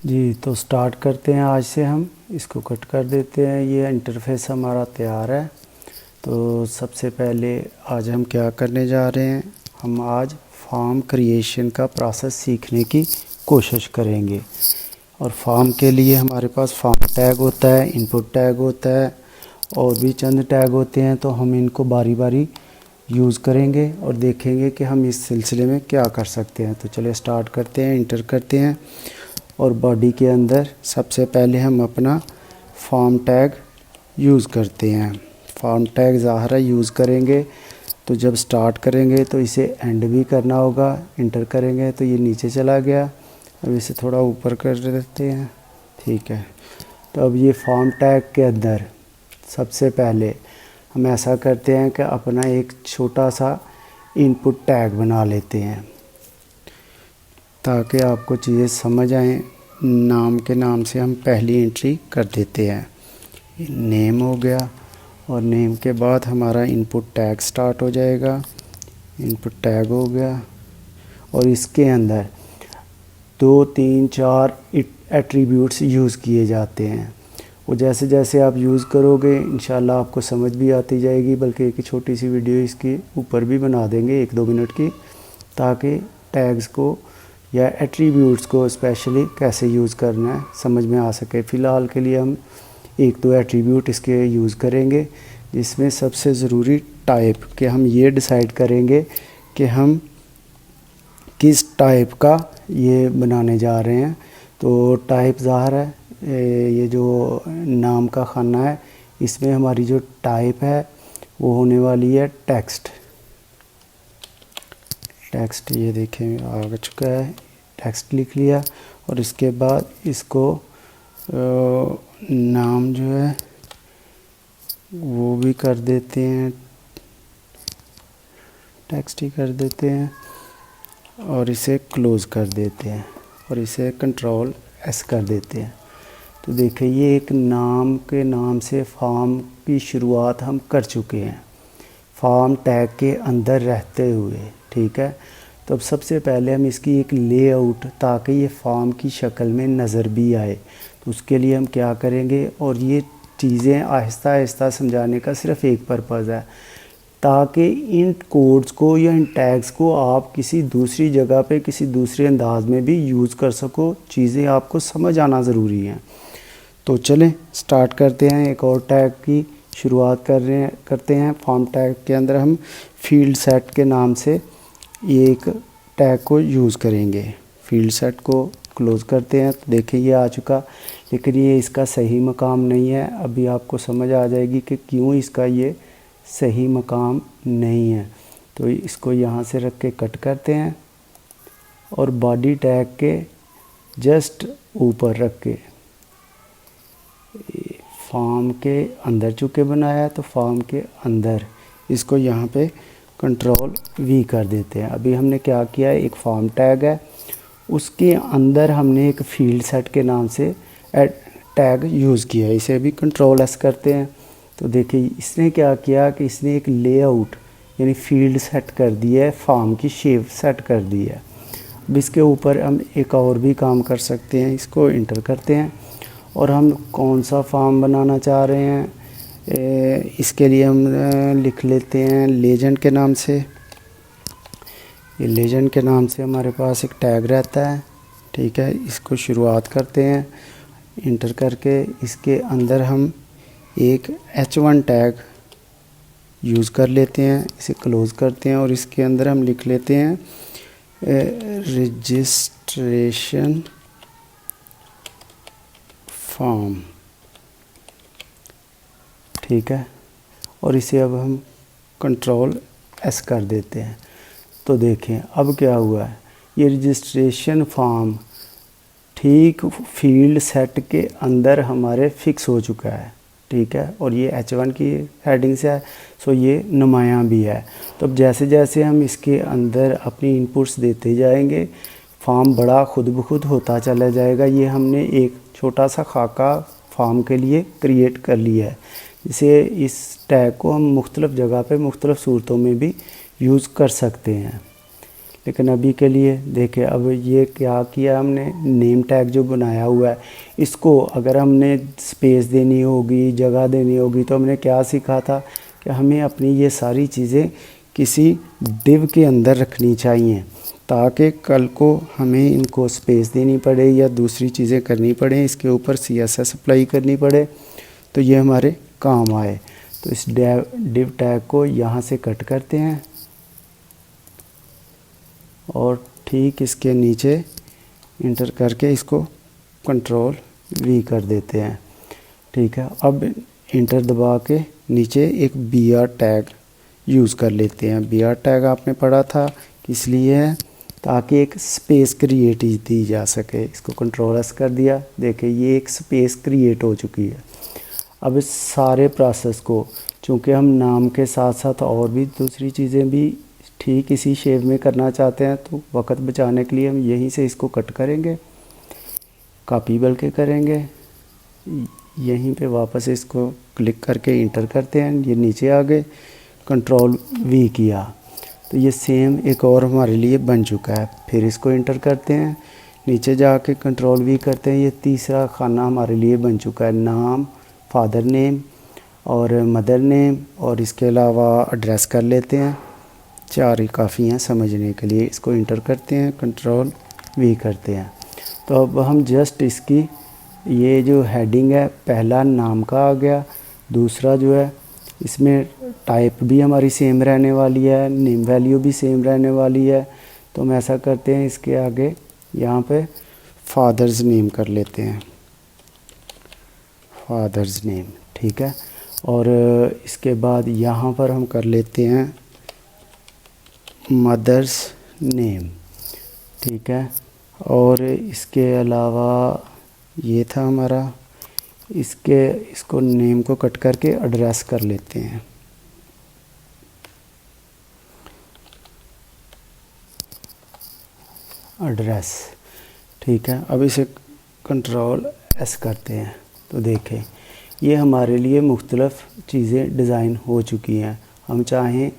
जी, तो स्टार्ट करते हैं। आज से हम इसको कट कर देते हैं। ये इंटरफेस हमारा तैयार है। तो सबसे पहले आज हम क्या करने जा रहे हैं, हम आज फॉर्म क्रिएशन का प्रोसेस सीखने की कोशिश करेंगे। और फॉर्म के लिए हमारे पास फॉर्म टैग होता है, इनपुट टैग होता है और भी चंद टैग होते हैं। तो हम इनको बारी बारी यूज़ करेंगे और देखेंगे कि हम इस सिलसिले में क्या कर सकते हैं। तो चलिए स्टार्ट करते हैं, इंटर करते हैं। और बॉडी के अंदर सबसे पहले हम अपना फॉर्म टैग यूज़ करते हैं। फॉर्म टैग ज़ाहिर यूज़ करेंगे तो जब स्टार्ट करेंगे तो इसे एंड भी करना होगा। इंटर करेंगे तो ये नीचे चला गया। अब इसे थोड़ा ऊपर कर देते हैं, ठीक है। तो अब ये फॉर्म टैग के अंदर सबसे पहले हम ऐसा करते हैं कि अपना एक छोटा सा इनपुट टैग बना लेते हैं ताकि आपको चीज़ें समझ आएँ। नाम के नाम से हम पहली एंट्री कर देते हैं, नेम हो गया। और नेम के बाद हमारा इनपुट टैग स्टार्ट हो जाएगा। इनपुट टैग हो गया और इसके अंदर 2 3 4 एट्रीब्यूट्स यूज़ किए जाते हैं। वो जैसे जैसे आप यूज़ करोगे इंशाल्लाह आपको समझ भी आती जाएगी। बल्कि एक छोटी सी वीडियो इसके ऊपर भी बना देंगे 1-2 मिनट की, ताकि टैग्स को या एट्रीब्यूट्स को स्पेशली कैसे यूज़ करना है समझ में आ सके। फ़िलहाल के लिए हम 1-2 एट्रीब्यूट इसके यूज़ करेंगे, जिसमें सबसे ज़रूरी टाइप के हम ये डिसाइड करेंगे कि हम किस टाइप का ये बनाने जा रहे हैं। तो टाइप ज़ाहिर है, ये जो नाम का खाना है इसमें हमारी जो टाइप है वो होने वाली है टेक्स्ट। टेक्स्ट ये देखें आ चुका है, टेक्स्ट लिख लिया। और इसके बाद इसको नाम जो है वो भी कर देते हैं, टेक्स्ट ही कर देते हैं और इसे क्लोज़ कर देते हैं और इसे कंट्रोल एस कर देते हैं। तो देखिए ये एक नाम के नाम से फॉर्म की शुरुआत हम कर चुके हैं, फॉर्म टैग के अंदर रहते हुए, ठीक है। तो अब सबसे पहले हम इसकी एक लेआउट, ताकि ये फॉर्म की शक्ल में नज़र भी आए, तो उसके लिए हम क्या करेंगे। और ये चीज़ें आहिस्ता आहिस्ता समझाने का सिर्फ एक पर्पज़ है, ताकि इन कोड्स को या इन टैग्स को आप किसी दूसरी जगह पे किसी दूसरे अंदाज में भी यूज़ कर सको। चीज़ें आपको समझ आना ज़रूरी हैं। तो चलें स्टार्ट करते हैं। एक और टैग की शुरुआत करते हैं। फॉर्म टैग के अंदर हम फील्ड सेट के नाम से एक टैग को यूज़ करेंगे। फील्ड सेट को क्लोज़ करते हैं। तो देखिए ये आ चुका, लेकिन ये इसका सही मकाम नहीं है। अभी आपको समझ आ जाएगी कि क्यों इसका ये सही मकाम नहीं है। तो इसको यहाँ से रख के कट करते हैं और बॉडी टैग के जस्ट ऊपर रख के फॉर्म के अंदर चूँकि बनाया है तो फॉर्म के अंदर इसको यहाँ पे कंट्रोल वी कर देते हैं। अभी हमने क्या किया है, एक फॉर्म टैग है, उसके अंदर हमने एक फील्ड सेट के नाम से टैग यूज़ किया है। इसे अभी कंट्रोल एस करते हैं। तो देखिए इसने क्या किया कि इसने एक लेआउट यानी फील्ड सेट कर दिया है, फॉर्म की शेप सेट कर दी है। अब इसके ऊपर हम एक और भी काम कर सकते हैं। इसको इंटर करते हैं और हम कौन सा फॉर्म बनाना चाह रहे हैं इसके लिए हम लिख लेते हैं लेजेंड के नाम से। ये लेजेंड के नाम से हमारे पास एक टैग रहता है, ठीक है। इसको शुरुआत करते हैं इंटर करके। इसके अंदर हम एक H1 टैग यूज़ कर लेते हैं, इसे क्लोज़ करते हैं और इसके अंदर हम लिख लेते हैं रजिस्ट्रेशन फॉर्म, ठीक है। और इसे अब हम कंट्रोल एस कर देते हैं। तो देखें अब क्या हुआ है, ये रजिस्ट्रेशन फॉर्म ठीक फील्ड सेट के अंदर हमारे फिक्स हो चुका है, ठीक है। और ये H1 की हेडिंग से है, सो ये नुमायाँ भी है। तो अब जैसे जैसे हम इसके अंदर अपनी इनपुट्स देते जाएंगे फॉर्म बड़ा खुद ब खुद होता चला जाएगा। ये हमने एक छोटा सा खाका फॉर्म के लिए क्रिएट कर लिया है, जिसे इस टैग को हम मुख्तलिफ़ जगह पे मुख्तलिफ़ सूरतों में भी यूज़ कर सकते हैं। लेकिन अभी के लिए देखिए, अब ये क्या किया हमने, नेम टैग जो बनाया हुआ है इसको अगर हमने स्पेस देनी होगी, जगह देनी होगी, तो हमने क्या सीखा था कि हमें अपनी ये सारी चीज़ें किसी डिव के अंदर रखनी चाहिए, ताकि कल को हमें इनको स्पेस देनी पड़े या दूसरी चीज़ें करनी पड़े, इसके ऊपर CSS अप्लाई करनी पड़े, तो ये हमारे काम आए। तो इस डिव टैग को यहाँ से कट करते हैं और ठीक इसके नीचे इंटर करके इसको कंट्रोल V कर देते हैं। ठीक है, अब इंटर दबा के नीचे एक BR टैग यूज़ कर लेते हैं। BR टैग आपने पढ़ा था, किस लिए है, ताकि एक स्पेस क्रिएट दी जा सके। इसको कंट्रोल S कर दिया, देखिए ये एक स्पेस क्रिएट हो चुकी है। अब इस सारे प्रोसेस को, चूँकि हम नाम के साथ साथ और भी दूसरी चीज़ें भी ठीक इसी शेप में करना चाहते हैं, तो वक्त बचाने के लिए हम यहीं से इसको कट करेंगे, कॉपी बल्कि करेंगे, यहीं पे वापस इसको क्लिक करके इंटर करते हैं, ये नीचे आ गए, कंट्रोल V किया तो ये सेम एक और हमारे लिए बन चुका है। फिर इसको इंटर करते हैं, नीचे जाके कंट्रोल V करते हैं, ये तीसरा खाना हमारे लिए बन चुका है, नाम, फादर नेम और मदर नेम, और इसके अलावा एड्रेस कर लेते हैं। 4 ही काफ़ी हैं समझने के लिए। इसको इंटर करते हैं, कंट्रोल V करते हैं। तो अब हम जस्ट इसकी ये जो हेडिंग है, पहला नाम का आ गया, दूसरा जो है इसमें टाइप भी हमारी सेम रहने वाली है, नेम वैल्यू भी सेम रहने वाली है। तो हम ऐसा करते हैं, इसके आगे यहाँ पे फादर्स नेम कर लेते हैं, फादर्स नेम। ठीक है, और इसके बाद यहाँ पर हम कर लेते हैं मदर्स नेम। ठीक है, और इसके अलावा ये था हमारा, इसको नेम को कट करके एड्रेस कर लेते हैं। एड्रेस, ठीक है। अब इसे कंट्रोल S करते हैं, तो देखें ये हमारे लिए मुख्तलिफ़ चीज़ें डिज़ाइन हो चुकी हैं। हम चाहें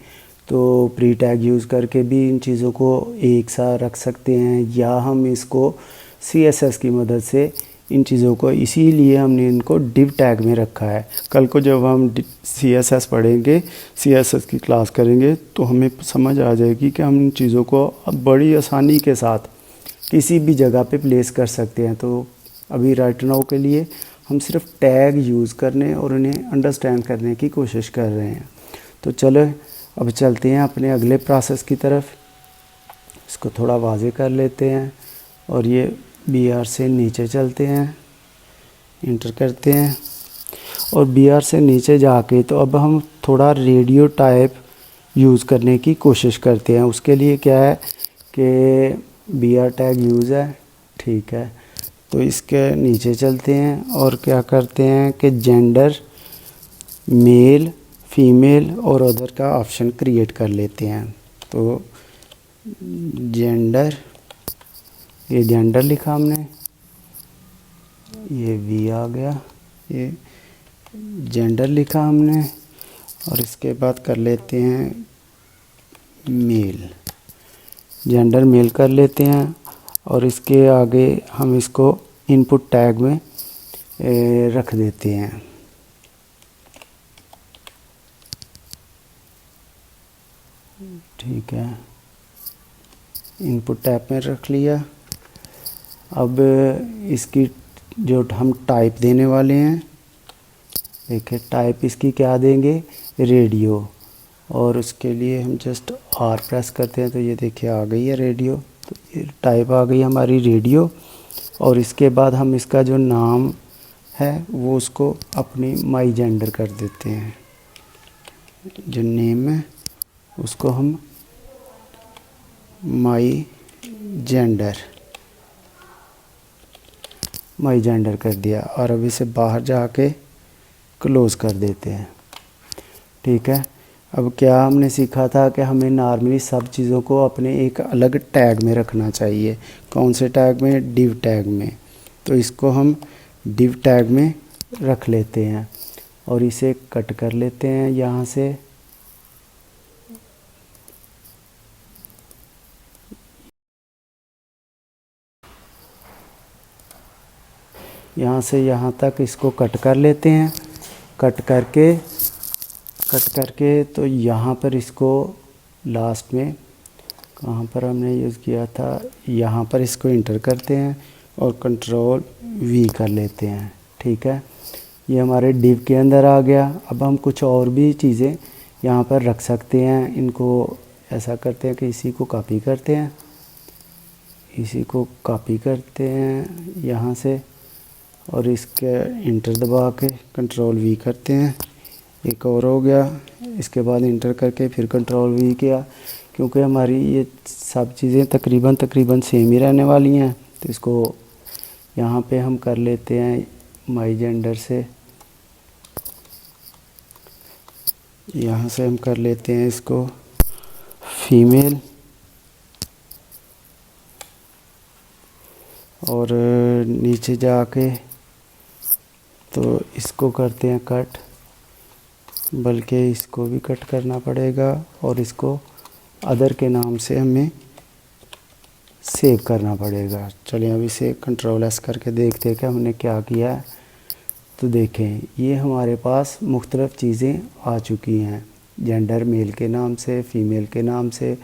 तो प्री टैग यूज़ करके भी इन चीज़ों को एक साथ रख सकते हैं, या हम इसको CSS की मदद से इन चीज़ों को, इसीलिए हमने इनको डिव टैग में रखा है। कल को जब हम CSS पढ़ेंगे, CSS की क्लास करेंगे, तो हमें समझ आ जाएगी कि हम इन चीज़ों को अब बड़ी आसानी के साथ किसी भी जगह पे प्लेस कर सकते हैं। तो अभी राइट नाउ के लिए हम सिर्फ टैग यूज़ करने और उन्हें अंडरस्टैंड करने की कोशिश कर रहे हैं। तो चलो अब चलते हैं अपने अगले प्रोसेस की तरफ। इसको थोड़ा वाज़े कर लेते हैं और ये BR से नीचे चलते हैं, इंटर करते हैं, और BR से नीचे जाके तो अब हम थोड़ा रेडियो टाइप यूज़ करने की कोशिश करते हैं। उसके लिए क्या है कि BR टैग यूज़ है, ठीक है। तो इसके नीचे चलते हैं और क्या करते हैं कि जेंडर, मेल, फीमेल और अदर का ऑप्शन क्रिएट कर लेते हैं। तो जेंडर, ये जेंडर लिखा हमने, ये V आ गया, ये जेंडर लिखा हमने, और इसके बाद कर लेते हैं मेल, जेंडर मेल कर लेते हैं, और इसके आगे हम इसको इनपुट टैग में रख देते हैं। ठीक है, इनपुट टैग में रख लिया। अब इसकी जो हम टाइप देने वाले हैं, देखिए टाइप इसकी क्या देंगे, रेडियो, और उसके लिए हम जस्ट R प्रेस करते हैं तो ये देखिए आ गई है रेडियो। तो ये टाइप आ गई हमारी रेडियो, और इसके बाद हम इसका जो नाम है वो उसको अपनी माई जेंडर कर देते हैं। जो नेम है उसको हम माई जेंडर कर दिया, और अब इसे बाहर जाके क्लोज़ कर देते हैं। ठीक है, अब क्या हमने सीखा था कि हमें नॉर्मली सब चीज़ों को अपने एक अलग टैग में रखना चाहिए। कौन से टैग में, डिव टैग में। तो इसको हम डिव टैग में रख लेते हैं और इसे कट कर लेते हैं यहाँ से, यहाँ से यहाँ तक इसको कट कर लेते हैं। कट करके तो यहाँ पर इसको लास्ट में कहाँ पर हमने यूज़ किया था, यहाँ पर इसको इंटर करते हैं और कंट्रोल वी कर लेते हैं। ठीक है, ये हमारे डिव के अंदर आ गया। अब हम कुछ और भी चीज़ें यहाँ पर रख सकते हैं। इनको ऐसा करते हैं कि इसी को कॉपी करते हैं यहाँ से, और इसके इंटर दबा के कंट्रोल वी करते हैं। एक और हो गया। इसके बाद इंटर करके फिर कंट्रोल वी किया। क्योंकि हमारी ये सब चीज़ें तकरीबन सेम ही रहने वाली हैं, तो इसको यहाँ पे हम कर लेते हैं माई जेंडर से। यहाँ से हम कर लेते हैं इसको फीमेल, और नीचे जाके तो इसको करते हैं कट, बल्कि इसको भी कट करना पड़ेगा और इसको अदर के नाम से हमें सेव करना पड़ेगा। चलिए अभी से कंट्रोल एस करके देखते हैं कि हमने क्या किया है। तो देखें, ये हमारे पास मुख्तलिफ़ चीज़ें आ चुकी हैं। जेंडर मेल के नाम से, फीमेल के नाम से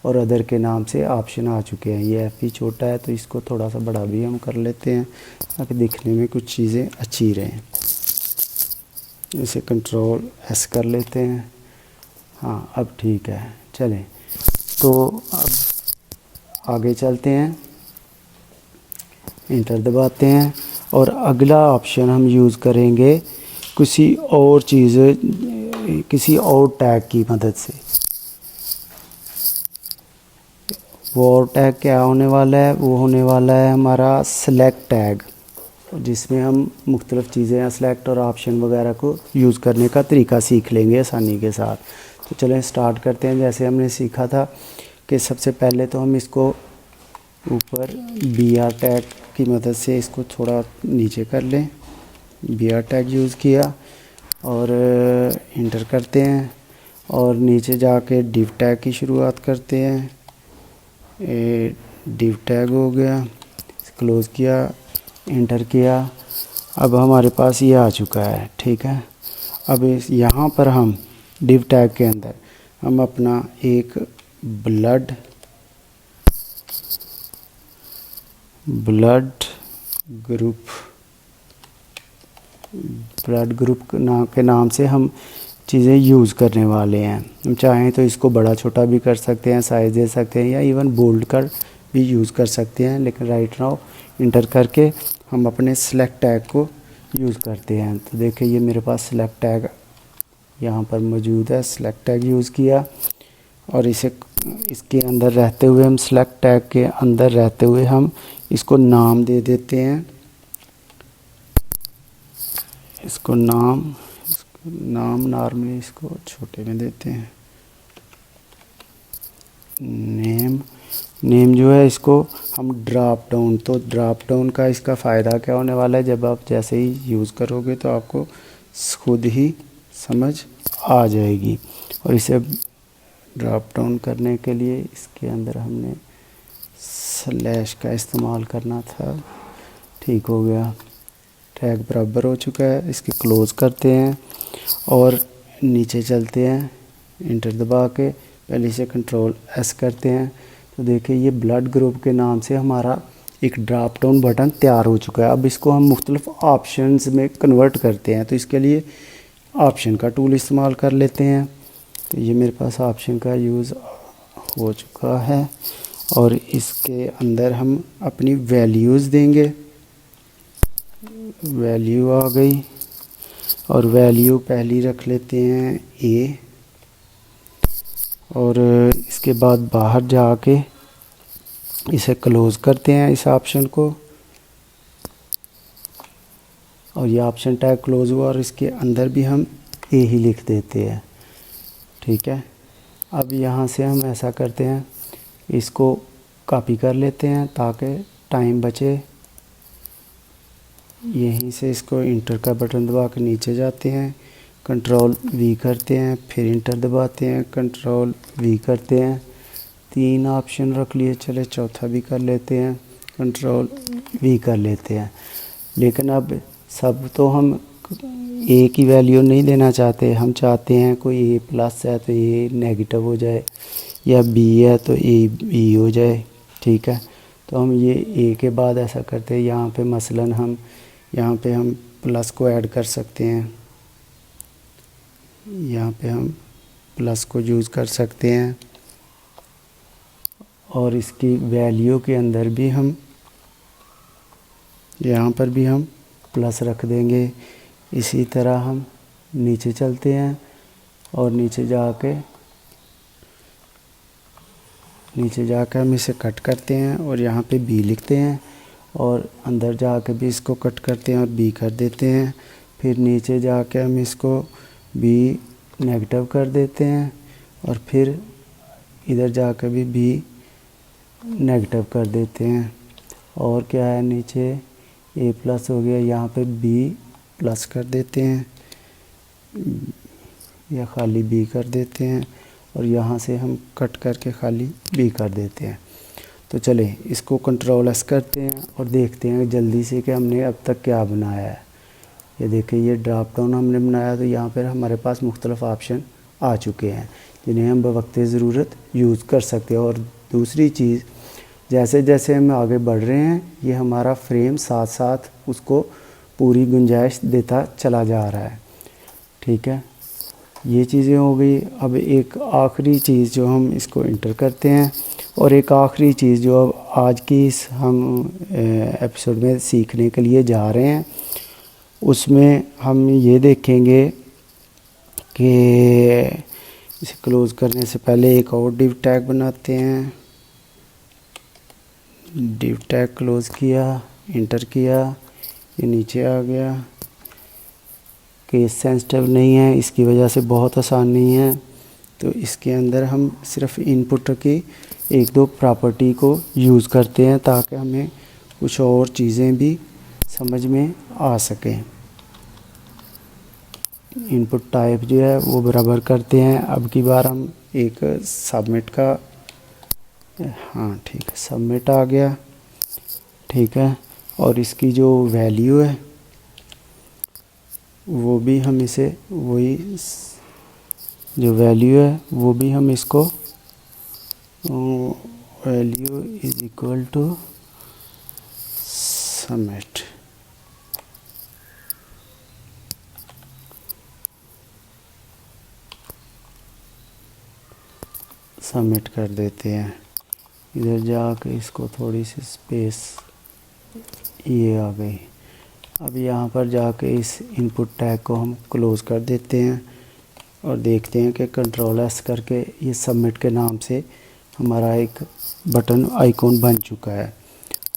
और अदर के नाम से ऑप्शन आ चुके हैं। ये एफ ही छोटा है तो इसको थोड़ा सा बड़ा भी हम कर लेते हैं ताकि दिखने में कुछ चीज़ें अच्छी रहें। इसे कंट्रोल एस कर लेते हैं। हाँ, अब ठीक है। चलें, तो अब आगे चलते हैं, इंटर दबाते हैं और अगला ऑप्शन हम यूज़ करेंगे किसी और चीज़, किसी और टैग की मदद से। वो और टैग क्या होने वाला है? वो होने वाला है हमारा सेलेक्ट टैग, जिसमें हम मुख्तलिफ़ चीज़ें सेलेक्ट और ऑप्शन वगैरह को यूज़ करने का तरीका सीख लेंगे आसानी के साथ। तो चलें स्टार्ट करते हैं। जैसे हमने सीखा था कि सबसे पहले तो हम इसको ऊपर BR टैग की मदद से इसको थोड़ा नीचे कर लें। BR टैग यूज़ किया और इंटर करते हैं और नीचे जाके डिव टैग की शुरुआत करते हैं। डिव टैग हो गया, क्लोज़ किया, इंटर किया। अब हमारे पास ये आ चुका है। ठीक है, अब यहाँ पर हम डिव टैग के अंदर हम अपना एक ब्लड ग्रुप के नाम से हम चीज़ें यूज़ करने वाले हैं। हम चाहें तो इसको बड़ा छोटा भी कर सकते हैं, साइज़ दे सकते हैं, या इवन बोल्ड कर भी यूज़ कर सकते हैं। लेकिन राइट नाउ इंटर करके हम अपने सेलेक्ट टैग को यूज़ करते हैं। तो देखिए ये मेरे पास सेलेक्ट टैग यहाँ पर मौजूद है। सेलेक्ट टैग यूज़ किया और इसके अंदर रहते हुए हम सेलेक्ट टैग के अंदर रहते हुए हम इसको नाम दे देते हैं। इसको नाम नॉर्मली इसको छोटे में देते हैं। नेम जो है इसको हम ड्रॉप डाउन, तो ड्रॉप डाउन का इसका फ़ायदा क्या होने वाला है, जब आप जैसे ही यूज़ करोगे तो आपको खुद ही समझ आ जाएगी। और इसे ड्रॉप डाउन करने के लिए इसके अंदर हमने स्लैश का इस्तेमाल करना था। ठीक हो गया, टैग बराबर हो चुका है। इसके क्लोज़ करते हैं और नीचे चलते हैं, इंटर दबा के पहले से कंट्रोल एस करते हैं। तो देखिए ये ब्लड ग्रुप के नाम से हमारा एक ड्रॉप डाउन बटन तैयार हो चुका है। अब इसको हम मुख्तलिफ ऑप्शंस में कन्वर्ट करते हैं, तो इसके लिए ऑप्शन का टूल इस्तेमाल कर लेते हैं। तो ये मेरे पास ऑप्शन का यूज़ हो चुका है और इसके अंदर हम अपनी वैल्यूज़ देंगे। वैल्यू आ गई और वैल्यू पहली रख लेते हैं A, और इसके बाद बाहर जाके इसे क्लोज़ करते हैं इस ऑप्शन को, और ये ऑप्शन टैग क्लोज़ हुआ और इसके अंदर भी हम A ही लिख देते हैं। ठीक है, अब यहाँ से हम ऐसा करते हैं, इसको कॉपी कर लेते हैं ताकि टाइम बचे। यहीं से इसको इंटर का बटन दबा के नीचे जाते हैं, कंट्रोल V करते हैं, फिर इंटर दबाते हैं, कंट्रोल V करते हैं। 3 ऑप्शन रख लिए, चले चौथा भी कर लेते हैं, कंट्रोल V कर लेते हैं। लेकिन अब सब तो हम ए की वैल्यू नहीं देना चाहते, हम चाहते हैं कोई ए प्लस है तो ए नेगेटिव हो जाए, या बी है तो ए बी हो जाए। ठीक है, तो हम ये ए के बाद ऐसा करते हैं, यहाँ पे मसलन हम यहाँ पे हम प्लस को ऐड कर सकते हैं, यहाँ पे हम प्लस को यूज़ कर सकते हैं, और इसकी वैल्यू के अंदर भी हम यहाँ पर भी हम प्लस रख देंगे। इसी तरह हम नीचे चलते हैं और नीचे जाके हम इसे कट करते हैं और यहाँ पे बी लिखते हैं, और अंदर जाके भी इसको कट करते हैं और बी कर देते हैं। फिर नीचे जाके हम इसको बी नेगेटिव कर देते हैं, और फिर इधर जाके भी बी नेगेटिव कर देते हैं। और क्या है, नीचे ए प्लस हो गया, यहाँ पे बी प्लस कर देते हैं या खाली बी कर देते हैं, और यहाँ से हम कट करके खाली बी कर देते हैं। तो चले इसको कंट्रोल एस करते हैं और देखते हैं जल्दी से कि हमने अब तक क्या बनाया है। ये देखिए, ये ड्रॉप डाउन हमने बनाया, तो यहाँ पर हमारे पास मुख्तलिफ ऑप्शन आ चुके हैं जिन्हें हम बवक्त ज़रूरत यूज़ कर सकते हैं। और दूसरी चीज़, जैसे जैसे हम आगे बढ़ रहे हैं, ये हमारा फ्रेम साथ साथ उसको पूरी गुंजाइश देता चला जा रहा है। ठीक है, ये चीज़ें हो गई। अब एक आखिरी चीज़ जो हम इसको इंटर करते हैं, और एक आखिरी चीज़ जो अब आज की इस हम एपिसोड में सीखने के लिए जा रहे हैं, उसमें हम ये देखेंगे कि इसे क्लोज़ करने से पहले एक और डिव टैग बनाते हैं। डिव टैग क्लोज़ किया, इंटर किया, ये नीचे आ गया। केस सेंसिटिव नहीं है, इसकी वजह से बहुत आसान नहीं है। तो इसके अंदर हम सिर्फ इनपुट की एक दो प्रॉपर्टी को यूज़ करते हैं ताकि हमें कुछ और चीज़ें भी समझ में आ सकें। इनपुट टाइप जो है वो बराबर करते हैं। अब की बार हम एक सबमिट का, हाँ ठीक है, सबमिट आ गया। ठीक है, और इसकी जो वैल्यू है वो भी हम इसे वही जो वैल्यू है वो भी हम इसको value is equal to submit. Submit कर देते हैं। इधर जाके इसको थोड़ी सी स्पेस, ये आ गई। अब यहाँ पर जाके इस इनपुट टैग को हम क्लोज़ कर देते हैं और देखते हैं कि कंट्रोल एस करके ये सबमिट के नाम से हमारा एक बटन आइकॉन बन चुका है।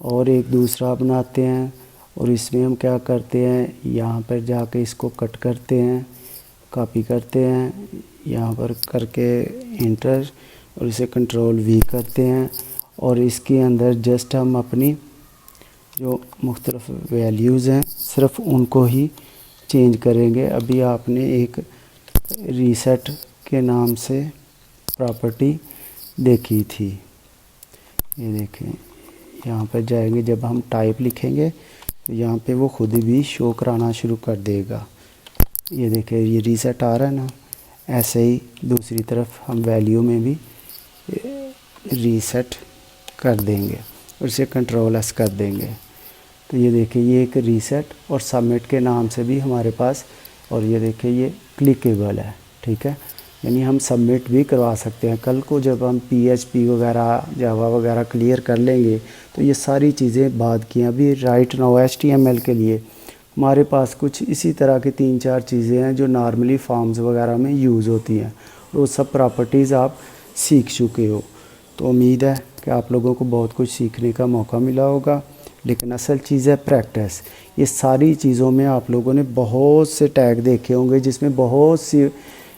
और एक दूसरा बनाते हैं, और इसमें हम क्या करते हैं, यहाँ पर जाके इसको कट करते हैं, कॉपी करते हैं, यहाँ पर करके इंटर, और इसे कंट्रोल वी करते हैं, और इसके अंदर जस्ट हम अपनी जो मुख्तलिफ वैल्यूज़ हैं सिर्फ उनको ही चेंज करेंगे। अभी आपने एक रीसेट के नाम से प्रॉपर्टी देखी थी, ये देखें, यहाँ पर जाएंगे, जब हम टाइप लिखेंगे तो यहाँ पे वो खुद भी शो कराना शुरू कर देगा। ये देखें, ये रीसेट आ रहा है ना। ऐसे ही दूसरी तरफ हम वैल्यू में भी रीसेट कर देंगे और इसे कंट्रोल एस कर देंगे। तो ये देखिए, ये एक रीसेट और सबमिट के नाम से भी हमारे पास, और ये देखिए ये क्लिकेबल है। ठीक है, यानी हम सबमिट भी करवा सकते हैं। कल को जब हम PHP वगैरह जावा वगैरह क्लियर कर लेंगे तो ये सारी चीज़ें बाद की हैं। अभी राइट नाउ HTML के लिए हमारे पास कुछ इसी तरह की 3-4 चीज़ें हैं जो नॉर्मली फॉर्म्स वगैरह में यूज़ होती हैं, और वो सब प्रॉपर्टीज़ आप सीख चुके हो। तो उम्मीद है कि आप लोगों को बहुत कुछ सीखने का मौका मिला होगा, लेकिन असल चीज़ है प्रैक्टिस। ये सारी चीज़ों में आप लोगों ने बहुत से टैग देखे होंगे जिसमें बहुत सी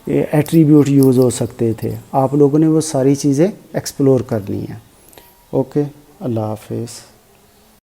एट्रीब्यूट यूज़ हो सकते थे। आप लोगों ने वो सारी चीज़ें एक्सप्लोर करनी है। ओके, अल्लाह हाफिज़।